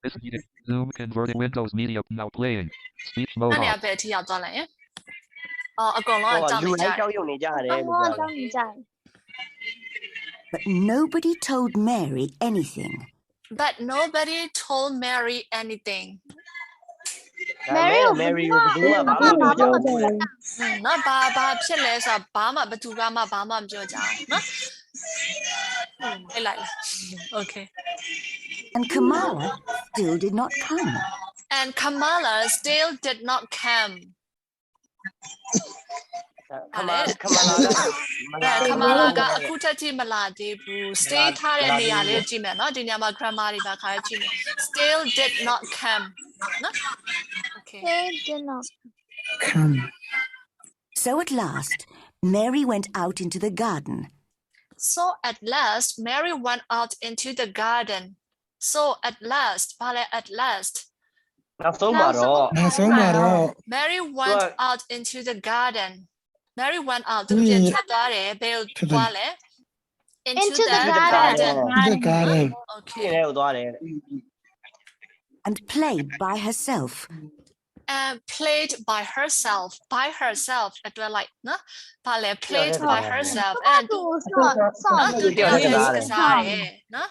This meeting. Zoom converting Windows Media now playing. Speech mode အဲ့နေရာ off. ပဲအထိရောက်သွားလိုက်ရင်အကုန်လုံးကကြောက်နေ လူ ကြ တိုင်း တယ် ကြောက်ရွံ့နေကြတယ်လို့ Someone ပြောတယ် don't die. But nobody told Mary anything. but nobody told Mary anything ဒါပေမဲ့ Mary ကိုဘယ်သူမှဘာမှမပြောကြဘူးလေ နော်ဘာဖြစ်လဲဆိုတာဘာမှဘယ်သူကမှဘာမှမပြောကြဘူးနော်ဟဲ့လိုက် okay And Kamala still did not come. and Kamala still did not come ခမလာက Kamala ကအခုထက်ထိမလာသေးဘူး stay ထားတဲ့နေရာလေးကြည့်မယ်နော်ဒီနေရာမှာ grammar တွေပါခါကြည့်မယ် still did not come နော် okay They did not. So at last, Mary went out into the garden. so at last Mary went out into the garden so at last ဘာလဲ at last နောက်ဆုံးမှာတော့ Mary went out into the garden Mary went out သူပြန်ထွက်သွားတယ်ဘယ်ကိုသွားလဲ into the garden garden okay ဒီထဲကိုသွားတယ် And played by herself. and played by herself အတွက်လိုက်နော်ဘာလဲ played by herself and သူတယောက်ကစားတယ်နော်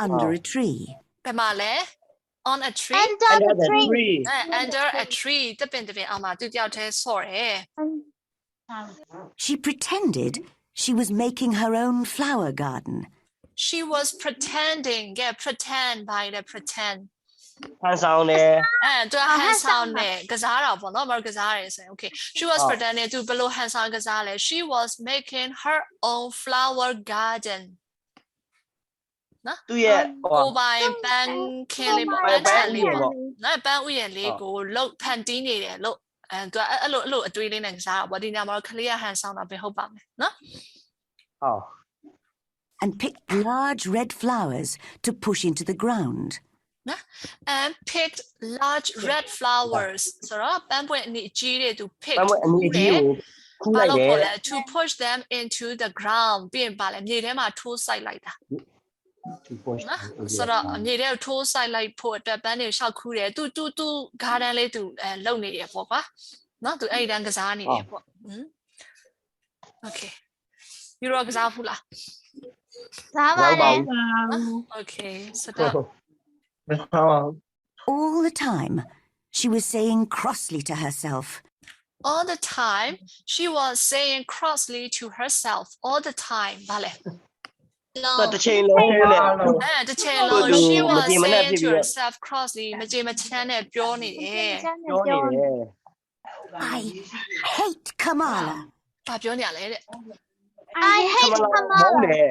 Under a tree. ဘယ်မှာလဲ on a tree Under the tree. under a tree တပင်အောင်မှာသူတယောက်တည်းဆော့တယ် She pretended she was making her own flower garden. she was pretending pretend ဘာလဲ pretend ဖန်ဆောင်တယ် သူက hands on နဲ့ကစားတာပေါ့နော်ဘာကစားရဲဆိုရင် okay she was pretending သူဘယ်လို hands on ကစားလဲ she was making her own flower garden သူရဲ့ ကိုပိုင်ပန်းခင်းလေးပေါ့ပန်းချန်လေးပေါ့နော်ပန်းဥယျာဉ်လေးကိုလှုပ်ဖန်တီးနေတယ်လို့သူကအဲ့လိုအတွေးလေးနဲ့ကစားတာပေါ့ဒီညမှာခလေးက hands on တာပဲဟုတ်ပါမယ်နော် ဟုတ် And picked large red flowers to push into the ground. and picked large red flowers ဆိုတော့ပန်းပွင့်အနည်းအကြီးတွေသူ pick ဘာမှအနည်းကြီးကိုခူး ဘာ လိုက် လို့ တယ် ခေါ်လဲ to push them into the ground ပြီးရင်ပါလဲမြေထဲမှာထိုးစိုက်လိုက်တာနော်ဆိုတော့မြေထဲကိုထိုးစိုက်လိုက်ဖို့အတွက်ပန်းတွေရှောက်ခူးတယ်သူ garden လေးသူလုံနေတယ်ပေါ့ကွာနော်သူအဲ့ဒီတန်းကစားနေတယ်ပေါ့okay ယူရောကစားဖူးလား okay ဆိုတော့ All the time, she was saying crossly to herself, all the time she was saying crossly to herself all the time ဗါလဲ တစ်ချိန်လုံးနဲ့ တစ်ချိန်လုံး she was saying to herself crossly မကြေမချမ်းနဲ့ပြောနေတယ် ပြောနေတယ် I hate Kamala. ဘာပြောနေရလဲတဲ့ I hate မုန်း Kamala. တယ်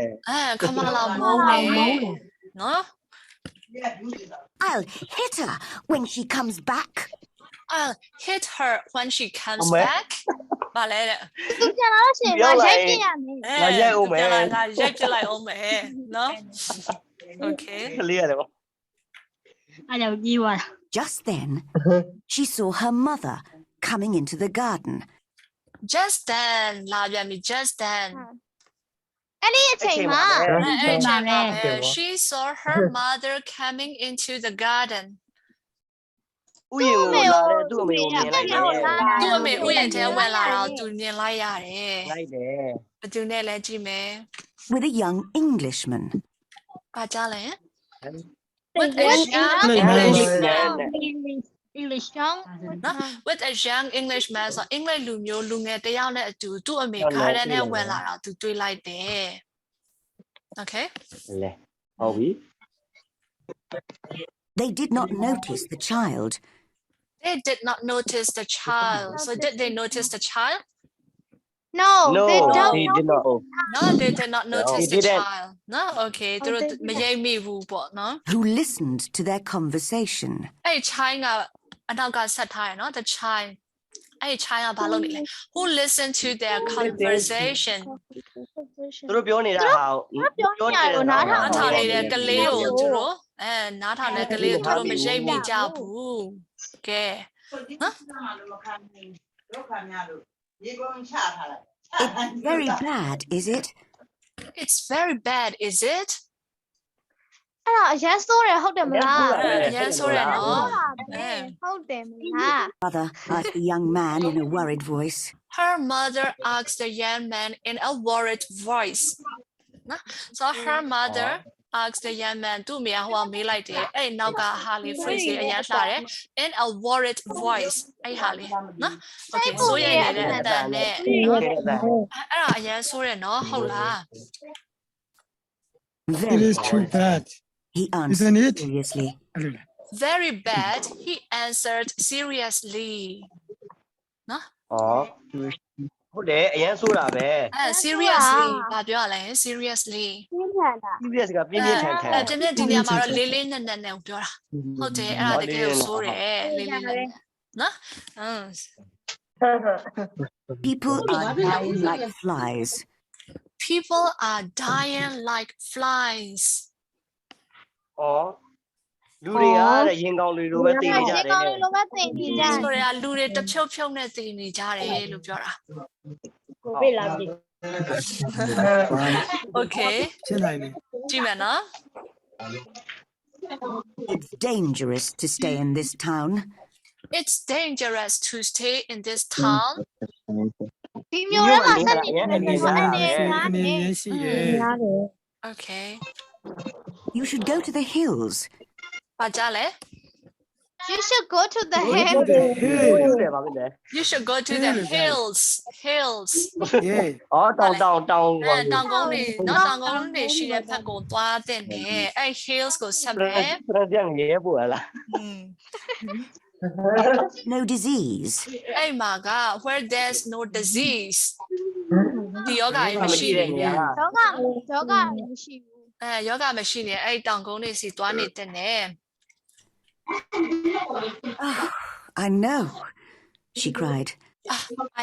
Kamala မုန်းတယ်နော် I'll hit her when she comes back. I'll hit her when she comes back ဘာလဲတဲ့ သူပြန်လာလို့ရှိရင်ငါရိုက်ပြရမယ် ငါရိုက်အောင်မယ် ငါရိုက်ပြလိုက်အောင်မယ်နော် okay ကလေးရတယ်ပေါ့ အဲ့ဒါကြီးသွား Just then, she saw her mother coming into the garden. just then လာပြန်ပြီ just then အဲ့ဒီအချိန်မှာ အဲ့အချိန်မှာ she saw her mother coming into the garden ဥယျာဉ်ကိုလာတယ်သူ့အမေကိုမြင်လိုက်တယ် သူ့အမေဥယျာဉ်ထဲဝင်လာတော့သူမြင်လိုက်ရတယ် လိုက်တယ် ဘယ်သူနဲ့လဲကြည့်မယ် With a young Englishman. ဘာကြလဲ with a young English young နော် with a young English man ဆိုအင်္ဂလိပ်လူမျိုးလူငယ်တစ်ယောက်နဲ့အတူသူ့အမေ garden နဲ့ဝင်လာတော့သူတွေ့လိုက်တယ် okay လေဟုတ်ပြီ They did not notice the child. they did not notice the child so did they notice the child no they don't he did not no they did not notice they the didn't. child no okay သူတို့မရိပ်မိဘူးပေါ့နော် Who listened to their conversation. အဲ့ child ကအနောက်ကဆက်ထားရနော် the child အဲ့ child ကဘာလုပ်နေလဲ who listened to their conversation သူတို့ပြောနေတာဟာပြောနေတာ နားထောင်နေတဲ့ကလေးကိုသူတို့နားထောင်တဲ့ကလေးကိုသူတို့မရိပ်မိကြဘူးကဲနော် It's very bad, is it? it's very bad is it အဲ့ဒါအရန်ဆိုးတယ်ဟုတ်တယ်မလား အရင်ဆိုရနော် ဟုတ်တယ်မလား Mother asked the young man in a worried voice. Her mother asked the young man in a worried voice နော် so her mother asked the young man သူ့မိဟိုမေးလိုက်တယ်အဲ့နောက်ကဟာလေး phrase လေးအရင်လှတယ် in a worried voice အဲ့ဟာလေးနော် okay ဆိုရနေတဲ့အတန်နဲ့နော်အဲ့ဒါအရင်ဆိုရနော်ဟုတ်လား It Very is too bad, he answered isn't it? seriously. very bad he answered seriously နော် ဟုတ်တယ်အရင်ဆိုတာပဲ seriously ဘာပြောရလဲ seriously ပြင်းထန်တာ serious ကပြင်းပြင်းထန်ထန် ပြင်းပြဒီနေရာမှာတော့လေးလေးနက်နက်နဲ့ပြောတာဟုတ်တယ်အဲ့ဒါတကယ်ကိုဆိုးတယ်လေးလေးနက်နော် People are dying like flies. people are dying like flies လူတွေကတဲ့ရင်ကောင်းတွေလိုပဲတည်နေကြတယ် ကောင်းလေးလိုပဲသိနေကြတယ် ဆိုရလူတွေတဖြုတ်ဖြုတ်နဲ့တည်နေကြတယ်လို့ပြောတာ ကိုပြလာပြီ okay ဖြစ်နိုင်တယ် ကြည့်မယ်နော် It's dangerous to stay in this town. it's dangerous to stay in this town ဒီမျိုးထဲမှာဆက်နေ အရင် တယ် နေ ဆို စား အနေ တယ် နဲ့ အနေနဲ့ရှိတယ် okay You should go to the hills. ဘာကြလဲ You should go to the Go head to the ဟုတ် hill. တယ်ပါပဲလေ you should go to the hills hills Yeah. တောင်ဟို တောင်ကုန်းတွေနော်တောင်ကုန်းတွေရှိတဲ့ဘက်ကိုသွားတဲ့နဲ့အဲ့ hills ကိုဆက်မယ် ပြန်ရဲပို့လား No disease. အဲ့မှာက where there's no disease ဒီယောဂါမရှိ တဲ့ ဘူး နေရာ တော့ကမရှိဘူး ယောဂမရှိနေအဲ့တောင်ကုန်းတွေစီသွားနေတဲ့နဲ့ Oh, I know, she cried.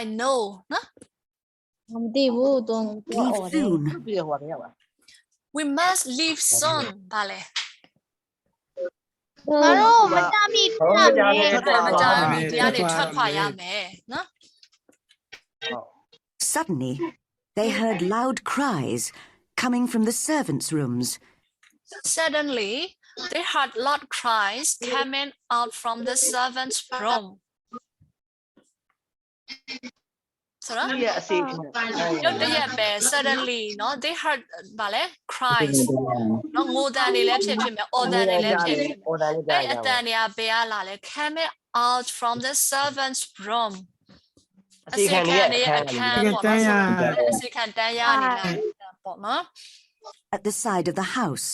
I know နော် မသိဘူးတော့ Leave soon. ပြည့်ဟိုကနေရပါ we must leave soon ဗာလေ ငါတို့မကြမီထွက်မယ် မကြာမီတရားတွေထွက်ခွာရမယ်နော် Suddenly, they heard loud cries coming from the servants' rooms. suddenly they heard loud cries coming out from the servants room ဆိုတော့ ပြည့်အစီခံ ရုတ်တရက်ပဲ suddenly เนาะ they heard ဗာလဲ cries เนาะငိုတန်တွေလည်းဖြစ်ဖြစ်မယ်အော်တန်တွေလည်းဖြစ်ဖြစ် အော်ဒါလေးကြား အဲ့ ရ အတန်တွေကဘယ်ကလာလဲ coming out from the servants room အစီခံရဲ့အခန်း အခန်းပေါ့နော်အစီခံတန်းရနေတာပေါ့နော် At the side of the house.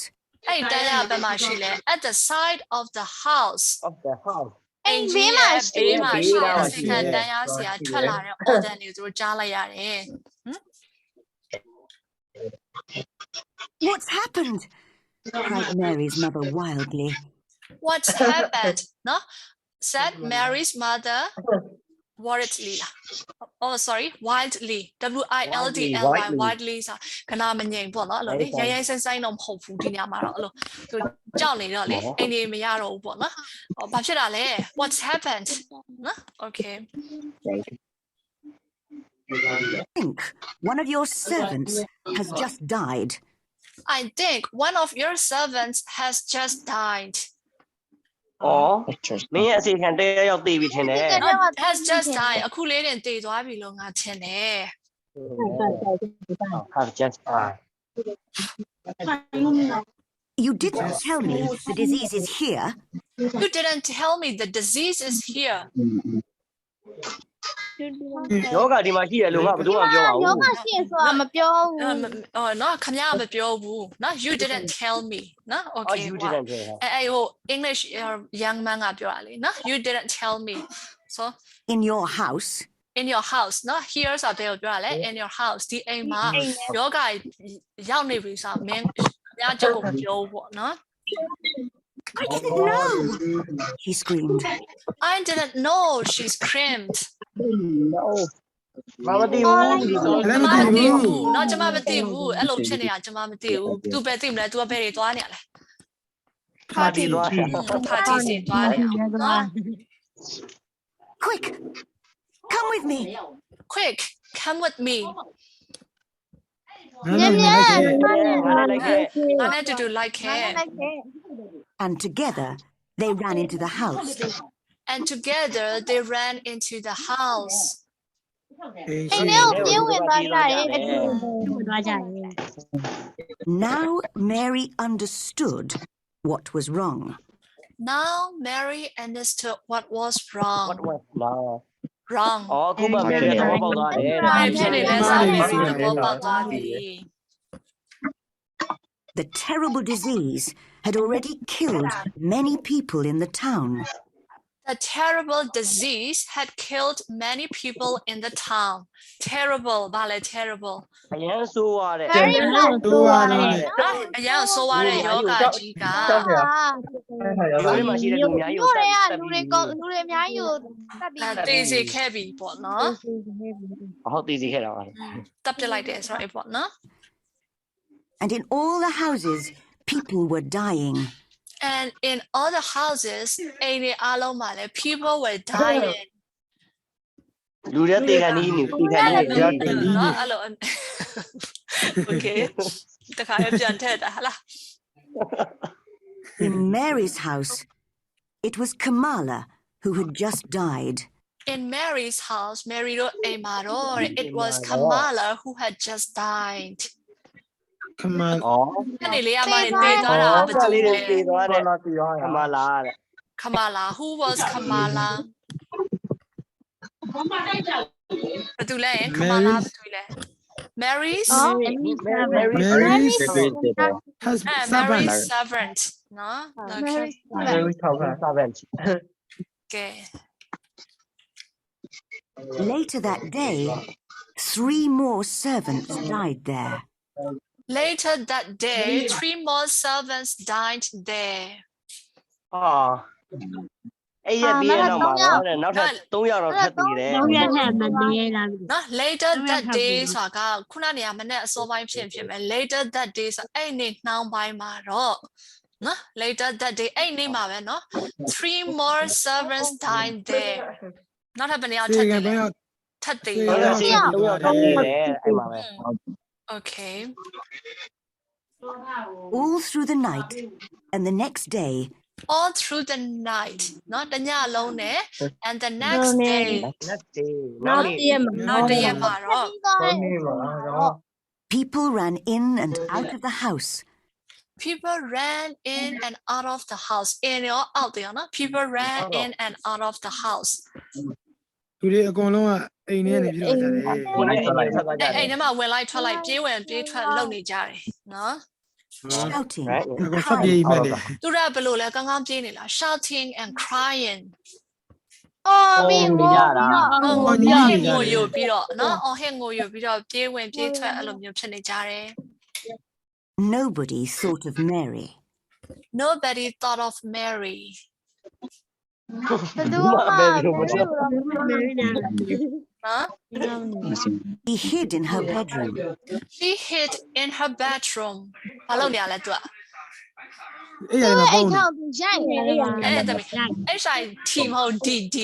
အဲ့တန်းရဘယ်မှာရှိလဲ at the side of the house of the house အိမ်ဘေးမှာရှိတဲ့အစီခံတန်းရဆရာထွက်လာတဲ့အော်တန်တွေကိုသူတို့ကြားလိုက်ရတယ် What's happened? Cried Mary's mother wildly. What's happened နော် said Mary's mother worriedly oh sorry wildly w I L D L Y wildly ဆိုခဏမငြိမ်ပေါ့နော်အဲ့လိုလေရိုင်းရိုင်းဆိုင်ဆိုင်တော့မဟုတ်ဘူးဒီညမှာတော့အဲ့လိုသူကြောက်နေတော့လေအိမ်နေမရတော့ဘူးပေါ့နော်ဘာဖြစ်တာလဲ what's happened နော် okay I think one of your servants has just died. I think one of your servants has just died မင်းရဲ့အစီခံတယောက်တည်ပြီထင်တယ် has just died အခုလေးတင်တည်သွားပြီလို့ငါထင်တယ် have just You didn't tell me the disease is here. you didn't tell me the disease is here ယောဂဒီမှာရှိတယ်လို့ငါဘယ်သူမှပြောပါဘူး ယောဂရှိရဆိုတာမပြောဘူး နော်ခမရမပြောဘူးနော် you didn't tell me နော် Oh, okay you didn't tell her. အဲ့ဟို English young man ကပြောတာလေနော် you didn't tell me so In your house. in your house နော် here ဆိုတော့ပြောရလဲ in your house ဒီအိမ်မှာယောဂရောက်နေပြီဆိုတော့မင်းခမရချက်ကိုမပြောဘူးပေါ့နော် I didn't know, he screamed. I didn't know she screamed မမတည်ဘူးဒီလို ကျမမသိဘူးเนาะကျမမသိဘူးအဲ့လိုဖြစ်နေတာကျမမသိဘူး तू ပဲသိမလဲ तू ကဘယ်တွေသွားနေရလဲ ပါတီသွား party စီသွားနေအောင်เนาะ Quick, come with me. quick come with me မြန်မြန် ငါလည်းခဲ့ ငါနဲ့တူတူလိုက်ခဲ့ လိုက်ခဲ့ And together they ran into the house. and together they ran into the house အေး အိ ရှိ မ်ထဲကိုပြင်းဝင်သွားကြတယ်အတူ Now Mary understood what was wrong. now Mary understood what was wrong what was now wrong အော်အခုမှမယ်ရတော့ပေါက်သွားတယ် ဘာဖြစ်နေလဲဆိုတော့ Mary သဘောပေါက်သွားပြီ The terrible disease had already killed many people in the town. The terrible disease had killed many people in the town. Terrible, ဘာလဲ terrible. အရန်ဆိုးရတယ် very bad တိုးရတယ် နော်အရင်ဆိုးရတဲ့ယောဂကြီးက ဒီမှာရှိတဲ့လူအများကြီးကို တို့ တက် တွေက တက် လူ ပြီး တွေအများကြီးကိုတတ်ပြီး တေးစီခဲ့ပြီပေါ့နော် ဟုတ်သေးစီခဲ့တာပါ တပ်ပြလိုက်တယ်ဆိုတော့ပေါ့နော် And in all the houses, people were dying. and in all the houses အိမ်တွေအားလုံးမှာလည်း people were dying လူတွေတေကန်နီးနေတေကန်နီးနေ နော်အဲ့လို okay တခါရပြန်ထည့်တာဟာလား In Mary's house, it was Kamala who had just died. in Mary's house Mary တို့အိမ်မှာတော့ it was Kamala who had just died ခမန် အော် အဲ့ဒီလေးကမှနေသွားတာဘာ အဲ့ တူ လေး လဲ တွေတေသွားတယ်အမလာတဲ့ Kamala who was Kamala ဘာတူလဲ Kamala ဘာတူလဲ Mary's Mary has Mary's servant servant နော် okay servant okay Later that day, 3 more servants died there. later that day 3 more servants died there ဟာအဲ့ရပြီးရတော့မှာတဲ့နောက်ထပ်3ယောက်တော့ထပ်တည်တယ် နော် later that day ဆိုတာကခုနနေရာမနေ့အစောပိုင်းဖြစ်မယ် later that day ဆိုအဲ့နေ့နှောင်းပိုင်းမှာတော့နော် later that day အဲ့နေ့မှာပဲနော် 3 more servants died there နောက်ထပ်ဘယ်နှစ်ယောက်ထ စေ ပ် က တည် ဘ လဲ ယ်ရောက် ထပ်တည် 3ယောက်ထပ်တည်တယ်အဲ့မှာပဲ okay All through the night and the next day, all through the night နော်တညလုံးနဲ့ and the next day next day နောက်တည့်မှာ နောက်တရက်မှာတော့ people ran in and out of the house. people ran in and out of the house in or out တယ်နော် people ran in and out of the house သူတွေအကုန်လုံးကအိမ်ထဲနေပြီးတော့ကြတယ် ကိုလည်းအဲ့ဆက်သွားကြတယ် အဲ့ထဲမှာဝင်လိုက်ထွက်လိုက်ပြေးဝင်ပြေးထွက်လုပ်နေကြတယ်နော် Shouting, right အကုန်ဆက်ပြေးမှတ်တယ် သူတို့ကဘယ်လိုလဲကောင်းကောင်းပြေးနေလား shouting and crying အော်ပြီး နေကြတာ ငိုညငိုယူပြီးတော့နော်အော်ဟဲ့ငိုယူပြီးတော့ပြေးဝင်ပြေးထွက်အဲ့လိုမျိုးဖြစ်နေကြတယ် nobody thought of Mary. nobody thought of Mary ဘယ်သူမှမပြောတော့ နော် She hid in her bedroom. she hid in her bedroom ဘာလုပ်နေရလဲသူက အေးရတယ်မ အိ ပေါ မ် င်း ထောင်သူရိုက်နေတယ်ပါ အဲ့ဒါတမီ HIT မဟုတ် DD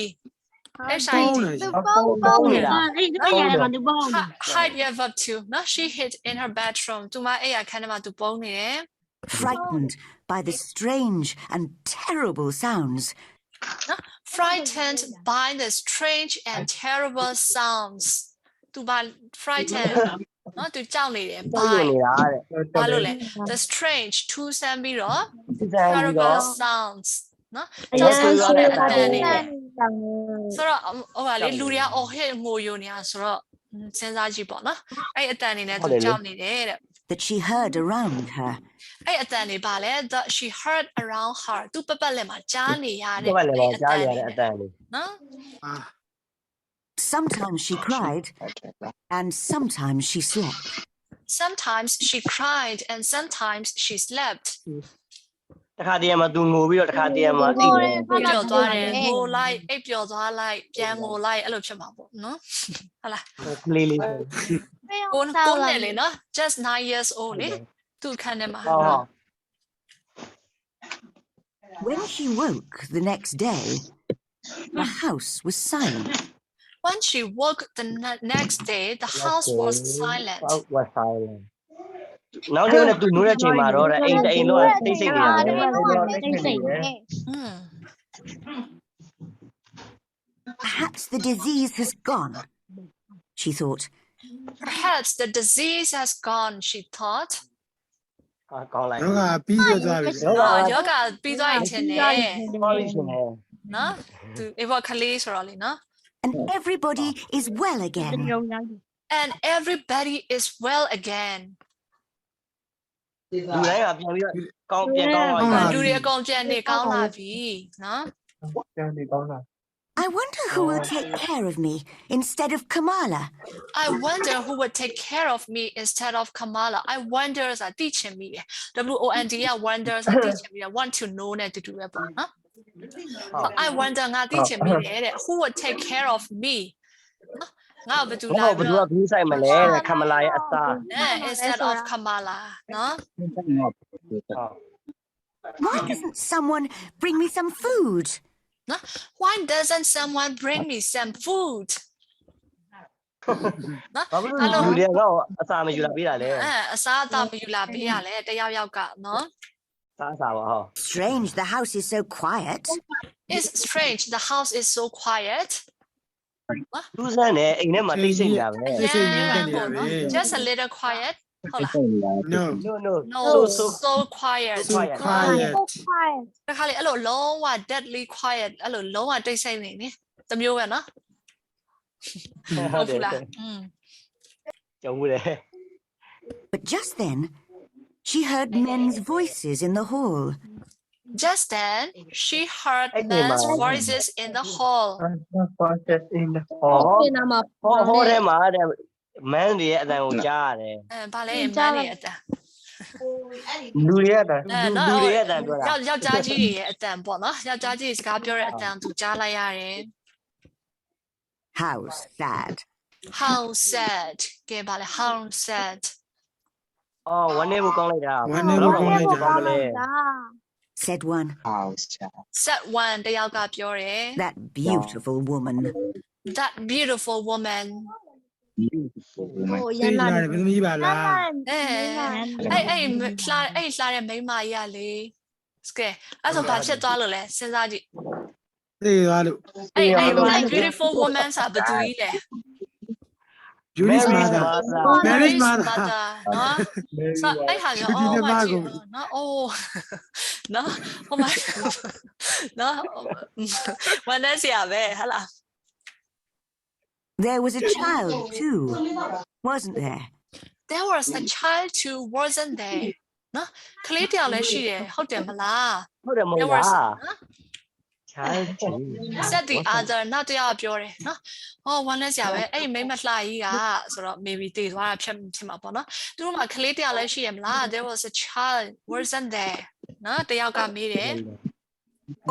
ပေါင်း HIT တယ် သူပေါင်းနေတာ hide your verb to နော် she hid in her bedroom သူမအဲ့ရခန်းထဲမှာသူပုန်းနေတယ် Frightened by the strange and terrible sounds, frightened by the strange and terrible sounds သူပါ frightened နော်သူကြောက်နေတယ် ပြော by နေတာတဲ့ ဘာလို့လဲ the strange ထူးဆန်းပြီးတော့ ဒီဇိုင်းပြီး terrible တော့ sounds နော် အရ ကြော န် က် ဆိုး ဆိုး ရ ရ တဲ့ တဲ့အ အတ တ န် န် တွေ နေ နဲ့ တယ်ဆိုတော့ဟိုပါလေလူတွေကအော်ဟဲ့ငိုယိုနေတာဆိုတော့စဉ်းစားကြည့်ပေါ့နော်အဲ့အတန်နေနဲ့သူကြောက်နေတယ်တဲ့ that she heard around her. အဲ့အတန်နေပါလေ that she heard around her သူပပတ်လက်မှာကြားနေရတဲ့ ဒီဘက်လည်းကြားနေရတဲ့အတန်တွေ နော် Sometimes she cried, and sometimes she slept. sometimes she cried and sometimes she slept တခါတည်းမှာသူငိုပြီးတော့တခါတည်းမှာအိတ်တယ် ပျော်သွားတယ်ငိုလိုက်အိပ်ပျော်သွားလိုက်ပြန်ငိုလိုက်အဲ့လိုဖြစ်မှာပေါ့နော်ဟုတ်လား ကလေးလေး ကိုနဲ့လေနော် just 9 years old လေသူခန်းထဲမှာ ဟော When she woke the next day, the house was silent. when she woke the next day the house was silent was silent နောက်နေ့နဲ့သူနိုးတဲ့ချိန်မှာတော့အိမ်အိမ်လုံးတိတ်ဆိတ်နေတာပဲ Perhaps the disease has gone, she thought. Perhaps the disease has gone, she thought. ဟာကောင်းလိုက် ယောဂပြီးပြသွားပြီ ယောဂပြီးသွားရင်ထင်တယ် ကောင်းပြီရှင်တယ် နော်သူအေဘောခလေးဆိုတော့လေနော် And everybody is well again. And everybody is well again. လူတိုင်းကပြန်ပြီးတော့ပြန်ကောင်းသွားပြီ လူတွေအကုန်ပြန်နေကောင်းလာပြီနော် I wonder who will take care of me instead of Kamala. I wonder who would take care of me instead of Kamala. I wonder ဆိုတာသိချင်မိတယ် WOND က wonder ဆိုတာသိချင်မိတယ် want to know နဲ့တူတူပဲပေါ့နော် I wonder ငါသိချင်မိတယ်တဲ့ who would take care of me ငါဘယ်သူ ဟုတ် လာ ဘယ်သူကဘူးဆိုင်မလဲတဲ့ခမလာရဲ့အစား instead of Kamala နော် Why doesn't someone bring me some food? Why doesn't someone bring me some food နော် ဘာဖြစ်လို့လူတွေကတော့အစားမယူလာပေးတာလဲ အစားအသောက်မယူလာပေးရလဲတယောက်ယောက်ကနော် စားစားပါဟော Strange, the house is so quiet. It's strange the house is so quiet လူစမ်းနဲ့အိမ်ထဲမှာတိတ်ဆိတ်နေတာပဲ Just a little quiet ဟုတ်လား no no No so quiet quiet တခါလေအဲ့လိုလုံးဝ deadly quiet အဲ့လိုလုံးဝတိတ်ဆိတ်နေနေတမျိုးပဲနော် ဟုတ်တယ် လား ကြုံဘူးတယ် But just then, she heard men's voices in the hall. Just then she heard men's voices in the hall ဟောထဲမှာတဲ့မန်းတွေရဲ့အတန်ကိုကြားရတယ် ဘာလဲမန်းနေအတန် လူတွေရဲ့အတန် လူ တွေရဲ့အတန်ပြောတာ ယောက်ျားကြီးတွေရဲ့အတန်ပေါ့နော်ယောက်ျားကြီးစကားပြောတဲ့အတန်သူကြားလိုက်ရတယ် How sad. How sad ကဲဘာလဲ how sad အော်ဝမ်းနေမှုကောင်းလိုက်တာ ဝမ်းနည်းမှုကောင်းလိုက်တာ ကောင်းမလဲ Said one. set one တယောက်ကပြောတယ် That beautiful woman. that beautiful woman သိလာတယ်ဘယ်သမီးပါလား အဲ့လှတဲ့မိန်းမကြီးကလေစကဲအဲ့ဆိုဘာဖြစ်သွားလို့လဲစဉ်းစားကြည့် သိသွားလို့ အဲ့ beautiful woman ဆိုတာဘယ်သူကြီးလဲ Judy's mother Mary's mother နော်ဆိုအဲ့ဟာရောအော်မကြည့်နော်အိုးနော် oh my နော်ဝန်နဲ့ဆရာပဲဟာလား There was a child too, wasn't there? There was a child too wasn't there နော်ကလေးတယောက်လည်းရှိတယ်ဟုတ်တယ်မလား ဟုတ်တယ်မဟုတ် There was လားချိုင်းချီ said the other နောက်တစ်ယောက်ပြောတယ်နော်ဟောဝန်နဲ့ဆရာပဲအဲ့မိမလှကြီးကဆိုတော့ maybe တည်သွားတာဖြစ်မှာပေါ့နော်သူတို့မှာကလေးတယောက်လည်းရှိရမလား There was a child wasn't there နော်တယောက်ကမေးတယ်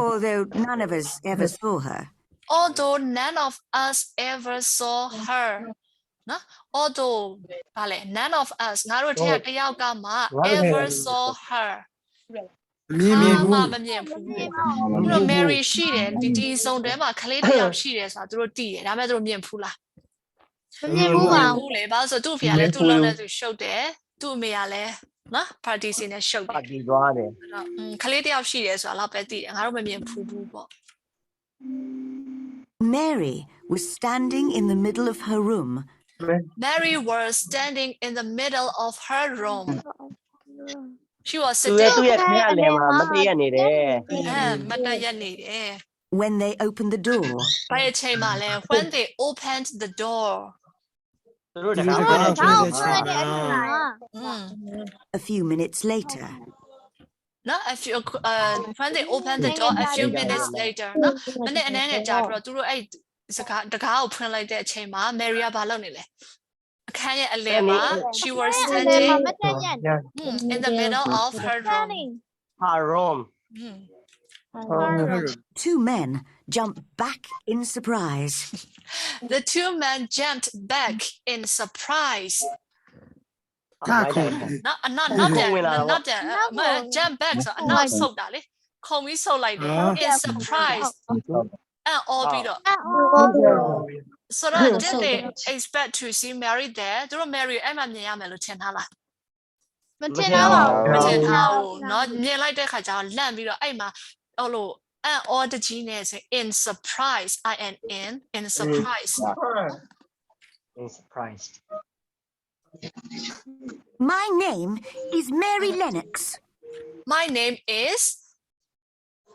Although none of us ever saw her. Although none of us ever saw her နော် although ဗာလေ none of us ငါတို့တယောက်ကမှ ever saw her မြင်မြင်ဘူး မမြင်ဘူးသူတို့ Mary ရှိတယ်ဒီစုံထဲမှာကလေးတယောက်ရှိတယ်ဆိုတာသူတို့သိတယ်ဒါပေမဲ့သူတို့မြင်ဘူးလား မြင်ဘူးပါ ဘူးလေဘာလို့ဆိုသူ့ဖေကလည်းသူ့လုံးနဲ့သူရှုပ်တယ်သူ့အမေကလည်းနော် party စီနဲ့ရှုပ်တယ် ပါတီသွားတယ် အဲ့တော့ကလေးတယောက်ရှိတယ်ဆိုတာတော့ပဲသိတယ်ငါတို့မမြင်ဘူးပေါ့ Mary was standing in the middle of her room. Mary was standing in the middle of her room she was သူရဲ့ sitting သူ့ရဲ့ခရလည်းမှာမတည့်ရနေတယ် မတည့်ရနေတယ် When they opened the door, ဘယ်အချိန်မှလဲ when they opened the door သူတို့တ ဒီ ကား က ဖွင့် နေ့ နေ ချ ချ င် င် တဲ့ တယ် ချာ a few minutes later, နော် if you when they opened the door a few minutes later နော်မနေ့အနေနဲ့ကြာပြီးတော့သူတို့အဲ့စကားတကားကိုဖွင့်လိုက်တဲ့အချိန်မှာ Mary ကဘာလုပ်နေလဲအခန်းရဲ့အလယ်မှာ she was standing in the middle of her room ဟာရုံ two men jumped back in surprise. the two men jumped back in surprise ကာခု နော်အနောက်ပြန် jump back ဆိုအနောက်ဆုတ်တာလေခုံပြီးဆုတ်လိုက်တယ် in surprise အော်ပြီးတော့ so did they expect to see Mary there သူတို့ Mary အဲ့မှာမြင်ရမယ်လို့ထင်ထားလား မထင်တော့ပါဘူး မထင်ထားဘူးเนาะမြင်လိုက်တဲ့ခါကျတော့လန့်ပြီးတော့အဲ့မှာဟိုလိုအံ့ဩတကြီးနဲ့ဆို in surprise in surprise I'm surprised. My name is Mary Lennox. my name is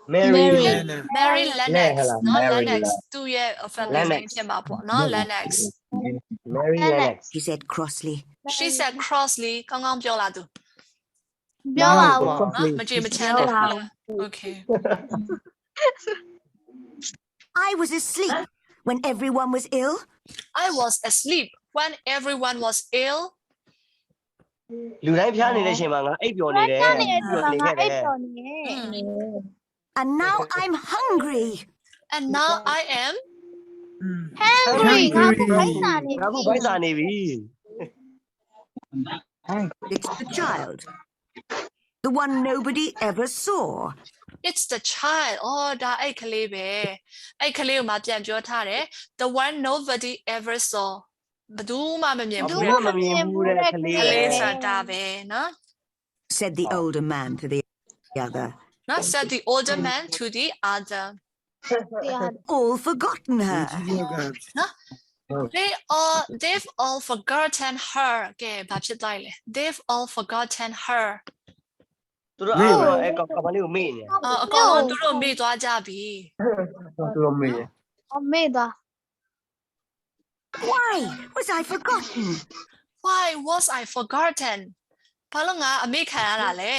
Mary. Mary Lennox เนาะ Mary Lennox သူ့ရဲ့ family Lennox name ဖြစ်မှာပေါ့เนาะ Lennox Mary Lennox. He said crossly. she said crossly ကောင်းကောင်းပြောလာသူ ပြောပါဦး เนาะမကြည့်မချမ်းတဲ့ခါ okay I was asleep when everyone was ill. I was asleep when everyone was ill လူတိုင်းဖျားနေတဲ့အချိန်မှာငါအိပ်ပျော်နေတယ် ဖျားနေတဲ့ ပြီးတော့ ဒီ နေ မှာ ခဲ့ ငါ တယ် အိပ်တော်နေ And now I'm hungry. and now I am hungry ငါခုခိုင်းစာနေ ငါခုဘိုက်စာနေပြီ It's the child. The one nobody ever saw. it's the child အော်ဒါအဲ့ကလေးပဲအဲ့ကလေးကိုမှပြန်ပြောထားတယ် the one nobody ever saw ဘယ်သူမှမမြင် ဘူး ဘူး မမြင်ဘူးတဲ့ကလေး ကလေးဆိုတာပဲเนาะ Said the older man to the other. Not said the older man to the other. All forgotten her. They've all forgotten her. ကဲဘာဖြစ်လိုက်လဲ They've all forgotten her. သူတို့အားလုံးအဲ့ကောင်မလေးကိုမေ့နေ အကောင်လုံးသူတို့မေ့သွားကြပြီ သူတို့မေ့ အမေသွား Why was I forgotten? Why was I forgotten? ဘာလို့ငါအမေ့ခံရတာလဲ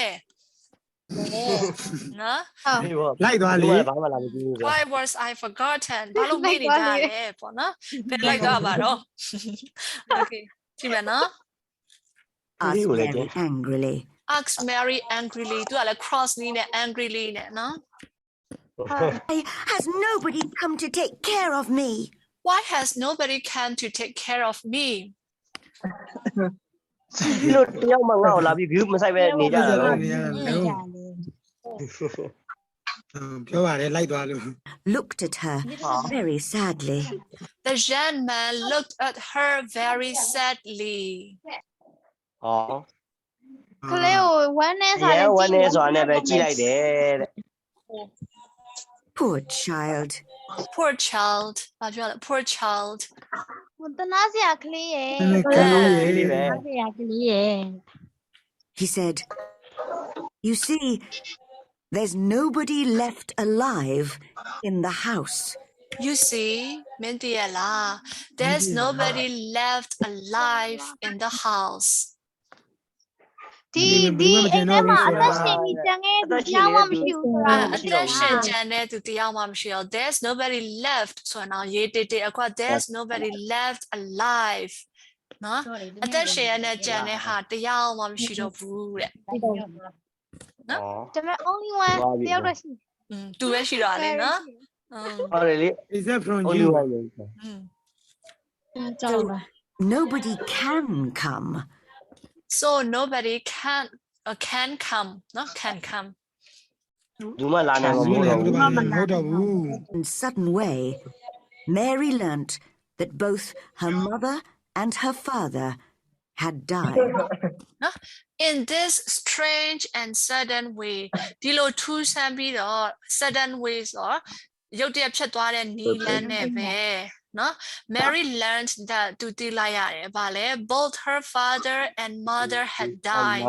နော် ပြီပေါ့ လိုက်သွားလေ ဘာမှလာမကြည့်ဘူး Why was I forgotten? ဘာလို့မေ့နေကြလဲပေါ့နော်ပြန်လိုက်တော့ပါတော့ Okay ကြည့်မယ်နော် Asked Mary angrily. Asked Mary angrily သူကလည်း cross နည်းနဲ့ angrily နဲ့နော် Why has nobody come to take care of me? Why has nobody come to take care of me? ဒီလိုတယောက်မှငါ့ကိုလာပြီး view မဆိုင်ပဲနေကြတာတော့ ပြောပါတယ်လိုက်သွားလို့ Looked at her very sadly. The young man looked at her very sadly. ဟော ကလေးကိုဝမ်းနေစား ရဲ နေ ဝမ်းနေဆိုတာနဲ့ပဲကြည့်လိုက်တယ်တဲ့ Poor child. Poor child. ဘာပြောလဲ Poor child. တနာစရာကလေးရဲ့ ကလေးရေ ဒီပဲ တနာစရာကလေးရဲ့ He said, "You see, there's nobody left alive in the house." You see, မင်းသိရလား There's nobody left alive in the house. ဒီအိမ်ထဲမှာအသက်ရှင်ပြီးတန်ခဲ့သူကြောင်းမှမရှိဘူးဆိုတာ အသက်ရှင်ကျန်တဲ့သူတယောက်မှမရှိတော့ There's nobody left ဆိုတော့ရေးတည်အခု There's nobody left alive နော်အသက်ရှင်ရတဲ့ကျန်တဲ့ဟာတယောက်မှမရှိတော့ဘူးတဲ့ ဟော ဒါပေမဲ့ only one တယောက်တော့ရှိ သူပဲရှိတော့လေနော် ဟုတ်တယ်လေ is that from only you one လေ ကြောက်တာ Nobody can come. So nobody can come နော် can come ဘူးမလာနိုင်ဘူး ဘူး ဘူး လေမဟုတ်တော့ဘူး In a sudden way, Mary learnt that both her mother and her father had died. In this strange and sudden way ဒီလိုထူးဆန်းပြီးတော့ sudden way ဆိုတော့ရုတ်တရက်ဖြစ်သွားတဲ့နီလန်းနဲ့ပဲနော် Mary learned that သူသိလိုက်ရတယ်ဗာလဲ both her father and mother had died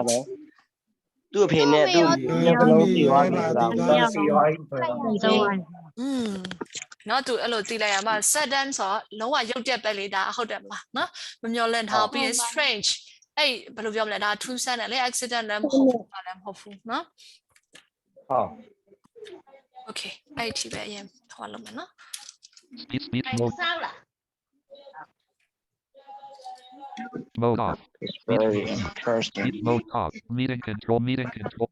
သူ့အဖေနဲ့သူ့မျက်လုံးကြည့်သွားပြီဆိုတာစီရော နော်သူအဲ့လိုသိလိုက်ရမှာ sudden ဆိုတော့လုံးဝရုတ်တရက်ပဲလေဒါဟုတ်တယ်မလားနော်မမျှော်လင့်ထားပြီး strange အဲ့ဘယ်လိုပြောမလဲဒါထူးဆန်းတယ်လေ accident လည်းမဟုတ်ဘူးဘာလည်းမဟုတ်ဘူးနော် ဟော okay အဲ့ဒီပဲအရင်ဟောလုပ်မယ်နော် Speech mode. Mode off. very interesting Speech mode off. Meeting control. Meeting control.